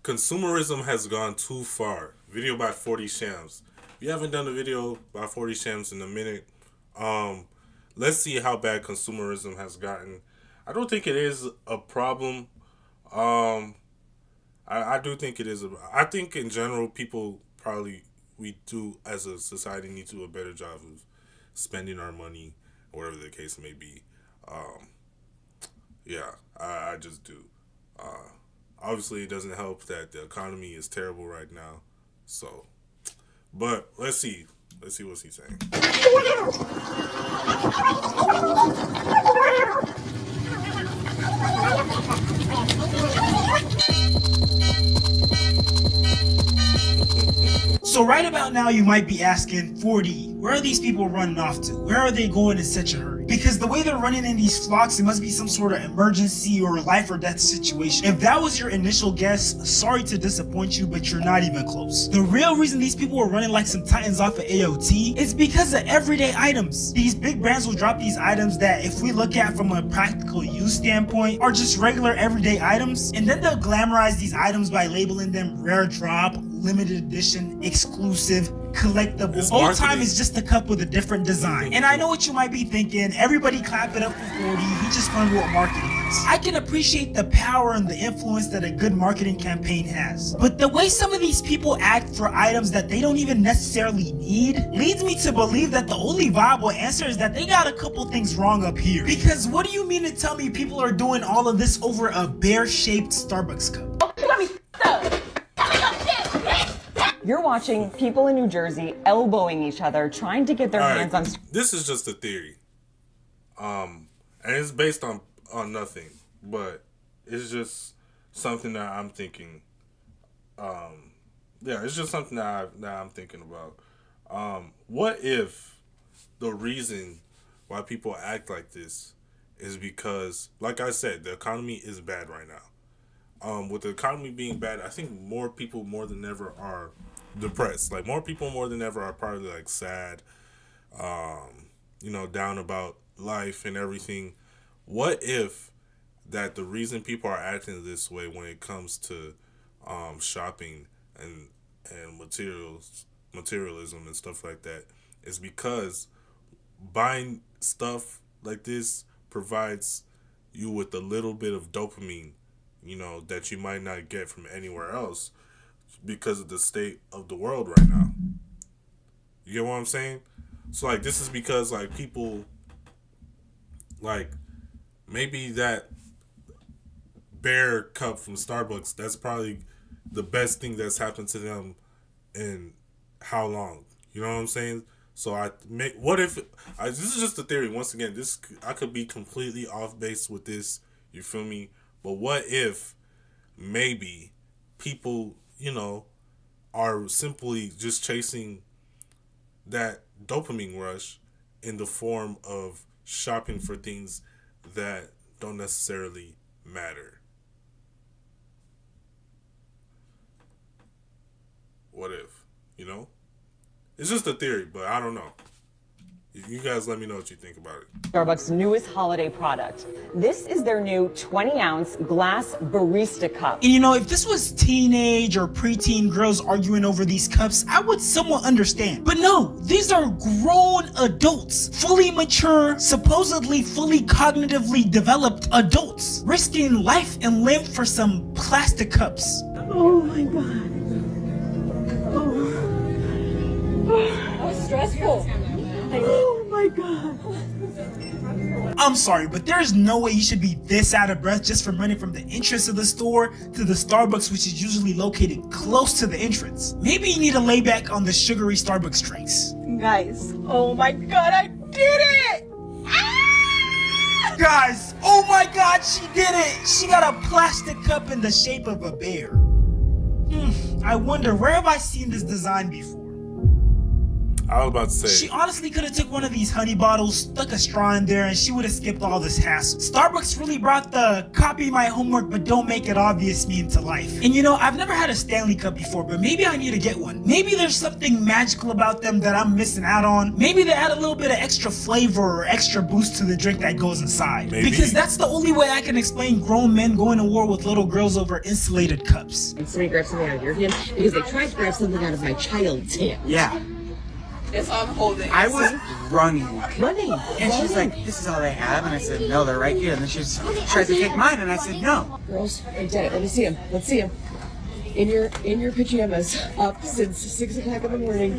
consumerism has gone too far. Video by 40 Shams. If you haven't done a video by 40 Shams in a minute, um, let's see how bad consumerism has gotten. I don't think it is a problem. Um, I do think it is. I think in general, people probably we do as a society need to do a better job of spending our money, or whatever the case may be. Um, yeah, I just do. Uh, Obviously, it doesn't help that the economy is terrible right now. So, but let's see. Let's see what's he saying. So right about now you might be asking, 40, where are these people running off to? Where are they going in such a hurry? Because the way they're running in these flocks, it must be some sort of emergency or life or death situation. If that was your initial guess, sorry to disappoint you, but you're not even close. The real reason these people were running like some titans off of AOT is because of everyday items. These big brands will drop these items that, if we look at from a practical use standpoint, are just regular everyday items, and then they'll glamorize these items by labeling them rare drop, limited edition, exclusive, collectible. Old time is just a cup with a different design. And I know what you might be thinking, everybody clap it up for 40, he just learned what marketing is. I can appreciate the power and the influence that a good marketing campaign has. But the way some of these people act for items that they don't even necessarily need leads me to believe that the only viable answer is that they got a couple things wrong up here. Because what do you mean to tell me people are doing all of this over a bear-shaped Starbucks cup? You're watching people in New Jersey elbowing each other, trying to get their hands on... This is just a theory. And it's based on nothing. But it's just something that I'm thinking. Yeah, it's just something that I'm thinking about. What if the reason why people act like this is because, like I said, the economy is bad right now. With the economy being bad, I think more people more than ever are depressed. Like, more people more than ever are probably like sad, down about life and everything. What if that the reason people are acting this way when it comes to shopping and materialism and stuff like that is because buying stuff like this provides you with a little bit of dopamine, that you might not get from anywhere else because of the state of the world right now. You get what I'm saying? So, like, this is because, like, people, like, maybe that bear cup from Starbucks, that's probably the best thing that's happened to them in how long? You know what I'm saying? So, what if, this is just a theory. Once again, I could be completely off base with this. You feel me? But what if maybe people, are simply just chasing that dopamine rush in the form of shopping for things that don't necessarily matter? What if? It's just a theory, but I don't know. You guys let me know what you think about it. Starbucks' newest holiday product. This is their new 20-ounce glass barista cup. And if this was teenage or preteen girls arguing over these cups, I would somewhat understand. But no, these are grown adults, fully mature, supposedly fully cognitively developed adults, risking life and limb for some plastic cups. Oh my God. That was stressful. Oh my God. I'm sorry, but there's no way you should be this out of breath just from running from the entrance of the store to the Starbucks, which is usually located close to the entrance. Maybe you need to lay back on the sugary Starbucks drinks. Guys, oh my God, I did it! Ah! Guys, oh my God, she did it! She got a plastic cup in the shape of a bear. I wonder, where have I seen this design before? I was about to She say, honestly could have took one of these honey bottles, stuck a straw in there, and she would have skipped all this hassle. Starbucks really brought the copy my homework but don't make it obvious meme to life. And you know, I've never had a Stanley Cup before, but maybe I need to get one. Maybe there's something magical about them that I'm missing out on. Maybe they add a little bit of extra flavor or extra boost to the drink that goes inside. Maybe. Because that's the only way I can explain grown men going to war with little girls over insulated cups. Somebody grabbed something out of your hand because they tried to grab something out of my child's hand. Yeah. That's all I'm holding. I was running. And she's Running. like, this is all they have? And I said, no, they're right here. And then she tried to take mine, and I said, no. Girls, I did it. Let me see him. Let's see him. In your pajamas, up since 6 o'clock in the morning,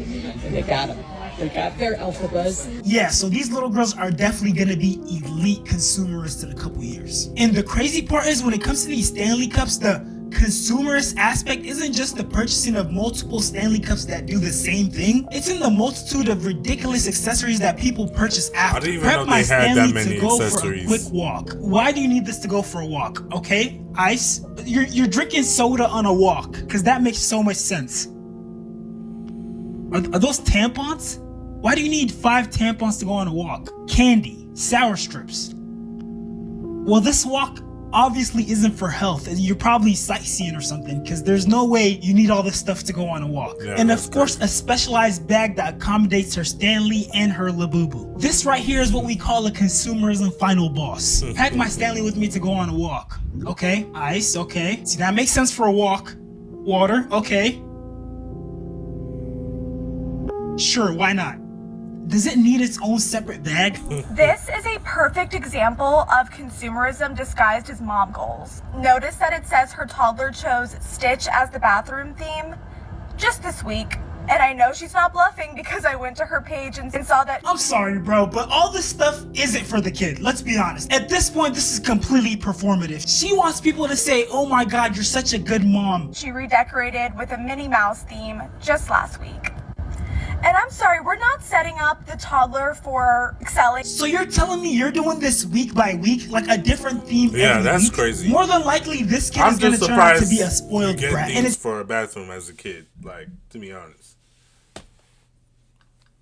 and they got him. They got their alpha buzz. Yeah, so these little girls are definitely gonna be elite consumerists in a couple years. And the crazy part is when it comes to these Stanley Cups, the consumerist aspect isn't just the purchasing of multiple Stanley Cups that do the same thing. It's in the multitude of ridiculous accessories that people purchase after. I didn't even Prep know my they had Stanley that many to go accessories. for a quick walk. Why do you need this to go for a walk? Okay, Ice, you're drinking soda on a walk because that makes so much sense. Are those tampons? Why do you need 5 tampons to go on a walk? Candy, sour strips. Well, this walk obviously isn't for health, and you're probably sightseeing or something, because there's no way you need all this stuff to go on a walk. Yeah, and that's of course, crazy. a specialized bag that accommodates her Stanley and her Labubu. This right here is what we call a consumerism final boss. Pack my Stanley with me to go on a walk. Okay, ice, okay. See, that makes sense for a walk. Water, okay. Sure, why not? Does it need its own separate bag? This is a perfect example of consumerism disguised as mom goals. Notice that it says her toddler chose Stitch as the bathroom theme just this week. And I know she's not bluffing because I went to her page and saw that. I'm sorry, bro, but all this stuff isn't for the kid. Let's be honest. At this point, this is completely performative. She wants people to say, oh my god, you're such a good mom. She redecorated with a Minnie Mouse theme just last week. And I'm sorry, we're not setting up the toddler for excelling. So you're telling me you're doing this week by week, like a different theme Yeah, every that's week? crazy. More than likely, this kid I'm is gonna just turn out to surprised be a you spoiled get brat. And things it's for a bathroom as a kid. Like, to be honest,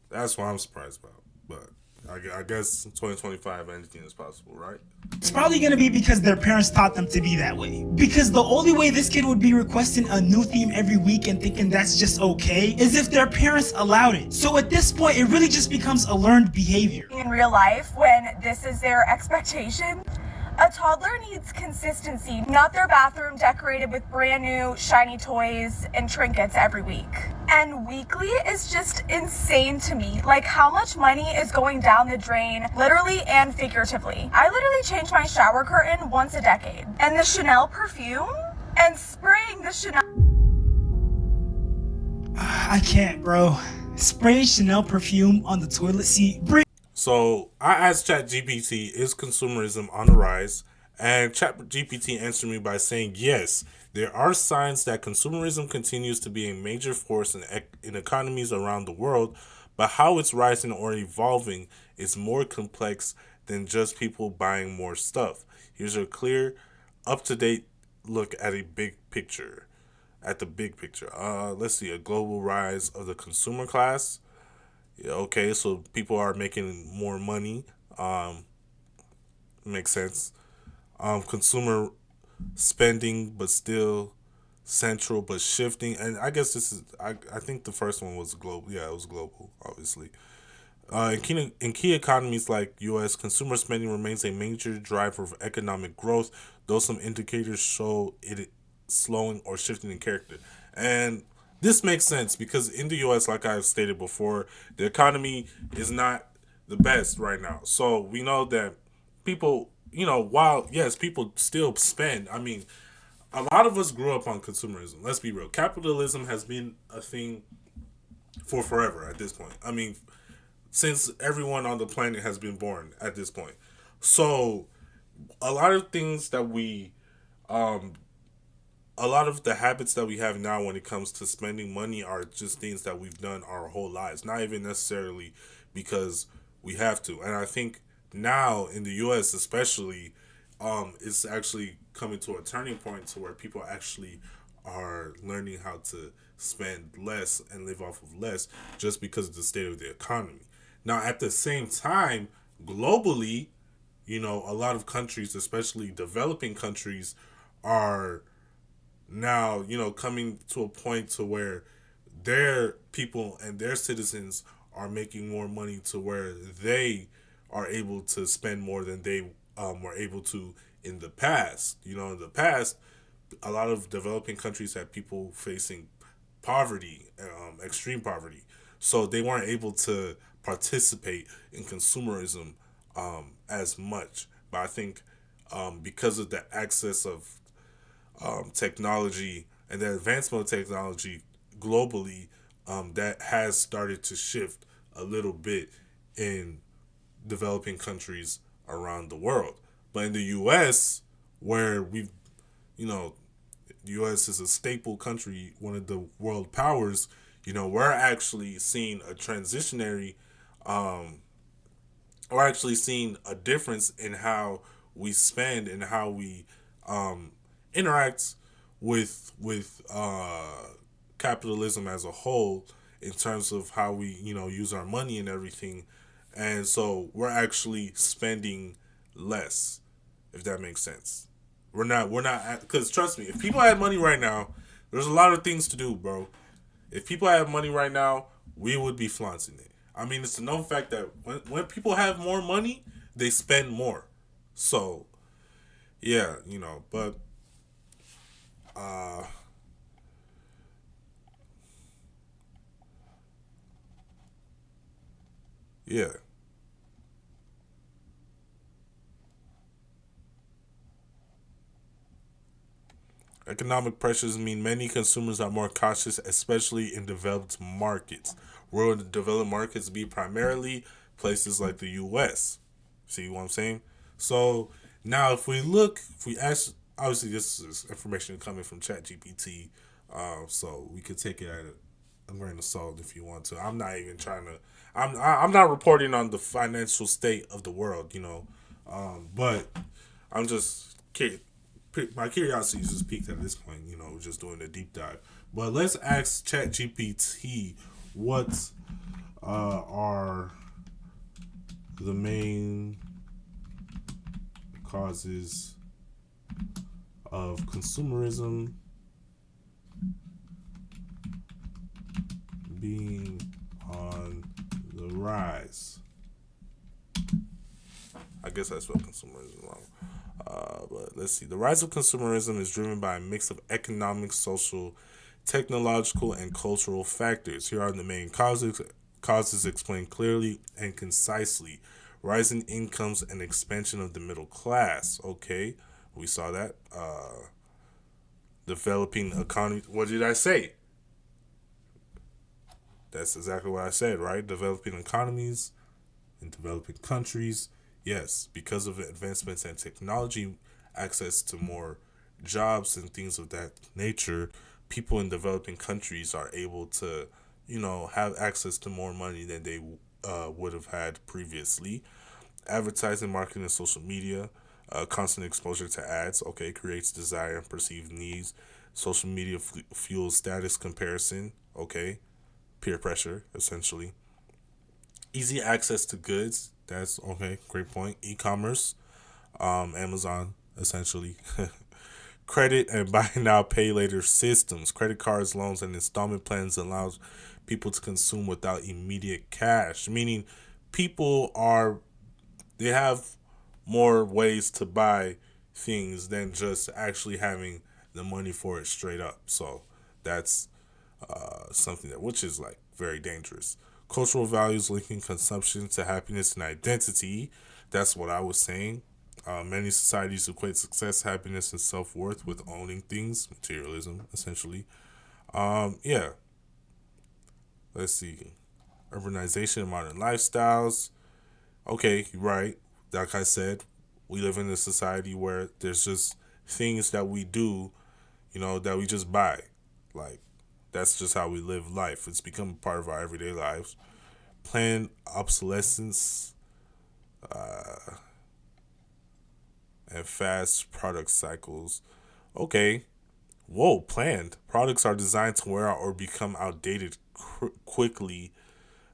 that's what I'm surprised about. But I guess in 2025, anything is possible, right? It's probably gonna be because their parents taught them to be that way. Because the only way this kid would be requesting a new theme every week and thinking that's just okay is if their parents allowed it. So at this point, it really just becomes a learned behavior. In real life, when this is their expectation, a toddler needs consistency, not their bathroom decorated with brand new shiny toys and trinkets every week. And weekly is just insane to me. Like, how much money is going down the drain, literally and figuratively. I literally change my shower curtain once a decade. And the Chanel perfume and spraying the Chanel. I can't, bro. Spraying Chanel perfume on the toilet seat. So I asked ChatGPT, is consumerism on the rise? And ChatGPT answered me by saying, yes, there are signs that consumerism continues to be a major force in economies around the world, but how it's rising or evolving is more complex than just people buying more stuff. Here's a clear, up-to-date look at the big picture. Let's see, a global rise of the consumer class. Yeah, okay, so people are making more money. Makes sense. Consumer spending, but still central, but shifting. And I guess this is, I think the first one was global. Yeah, it was global, obviously. In key economies like U.S., consumer spending remains a major driver of economic growth, though some indicators show it slowing or shifting in character. And this makes sense because in the U.S., like I've stated before, the economy is not the best right now. So we know that people, while, yes, people still spend. I mean, a lot of us grew up on consumerism. Let's be real. Capitalism has been a thing for forever at this point. I mean, since everyone on the planet has been born at this point. So a lot of things that a lot of the habits that we have now when it comes to spending money are just things that we've done our whole lives, not even necessarily because we have to. And I think now in the U.S. especially, it's actually coming to a turning point to where people actually are learning how to spend less and live off of less just because of the state of the economy. Now, at the same time, globally, a lot of countries, especially developing countries, are now, coming to a point to where their people and their citizens are making more money to where they are able to spend more than they were able to in the past. In the past, a lot of developing countries had people facing poverty, extreme poverty. So they weren't able to participate in consumerism as much. But I think because of the access of technology and the advancement of technology globally, that has started to shift a little bit in developing countries around the world. But in the U.S., where the U.S. is a staple country, one of the world powers, we're actually seeing a transitionary, we're actually seeing a difference in how we spend and how we interact with capitalism as a whole in terms of how we use our money and everything, and so we're actually spending less, if that makes sense. We're not because trust me, if people had money right now, there's a lot of things to do, bro. If people had money right now, we would be flaunting it. I mean, it's a known fact that when people have more money, they spend more. So yeah, but uh yeah. Economic pressures mean many consumers are more cautious, especially in developed markets. Where the developed markets be primarily places like the U.S. See what I'm saying? So now, if we ask, obviously this is information coming from ChatGPT, so we could take it at a grain of salt if you want to. I'm not even trying to. I'm not reporting on the financial state of the world, but I'm just my curiosity is just peaked at this point. Just doing a deep dive. But let's ask ChatGPT what are the main causes of consumerism being on the rise. I guess I spelled consumerism wrong. But let's see. The rise of consumerism is driven by a mix of economic, social, technological, and cultural factors. Here are the main causes. Causes explained clearly and concisely. Rising incomes and expansion of the middle class. Okay, we saw that. Developing economy. What did I say? That's exactly what I said, right? Developing economies in developing countries. Yes, because of advancements in technology, access to more jobs and things of that nature, people in developing countries are able to, have access to more money than they would have had previously. Advertising, marketing, and social media, constant exposure to ads, okay, creates desire and perceived needs. Social media fuels status comparison, okay, peer pressure, essentially. Easy access to goods, that's okay, great point. E-commerce, Amazon, essentially. Credit and buy now, pay later systems. Credit cards, loans, and installment plans allows people to consume without immediate cash, meaning they have more ways to buy things than just actually having the money for it straight up. So that's something which is like very dangerous. Cultural values linking consumption to happiness and identity. That's what I was saying. Many societies equate success, happiness, and self-worth with owning things. Materialism, essentially. Yeah. Let's see. Urbanization and modern lifestyles. Okay, right. Like I said, we live in a society where there's just things that we do, that we just buy. Like, that's just how we live life. It's become a part of our everyday lives. Planned obsolescence and fast product cycles. Okay, Whoa, planned. Products are designed to wear out or become outdated quickly,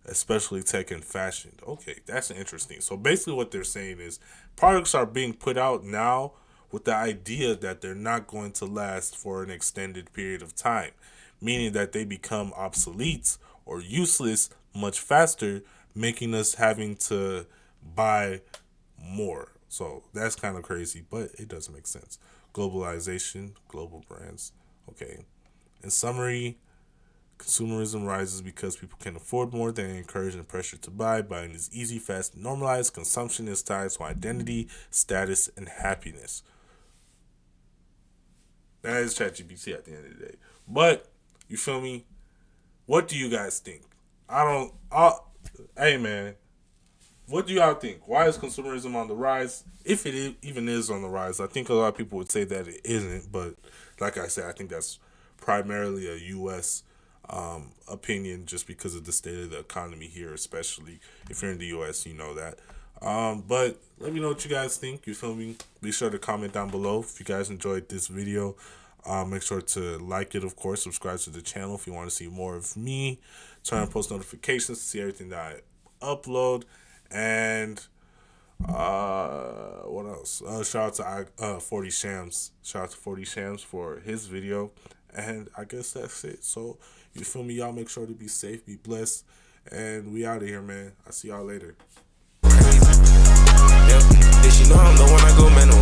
especially tech and fashion. Okay, that's interesting. So basically what they're saying is products are being put out now with the idea that they're not going to last for an extended period of time, meaning that they become obsolete or useless much faster, making us having to buy more. So that's kind of crazy, but it does make sense. Globalization, global brands. Okay. In summary, consumerism rises because people can afford more than encouraged and pressured to buy. Buying is easy, fast, and normalized. Consumption is tied to identity, status, and happiness. That is ChatGPT at the end of the day. But, you feel me? What do you guys think? Hey man, what do y'all think? Why is consumerism on the rise? If it even is on the rise, I think a lot of people would say that it isn't. But like I said, I think that's primarily a U.S. Opinion, just because of the state of the economy here, especially if you're in the U.S. You know that. But let me know what you guys think. You feel me? Be sure to comment down below if you guys enjoyed this video. Make sure to like it, of course. Subscribe to the channel if you want to see more of me. Turn on post notifications to see everything that I upload. And what else? Shout out to 40 Shams. Shout out to 40 Shams for his video. And I guess that's it. So you feel me? Y'all make sure to be safe, be blessed, and we out of here, man. I'll see y'all later. Yep. Did she know I'm the one I go, man?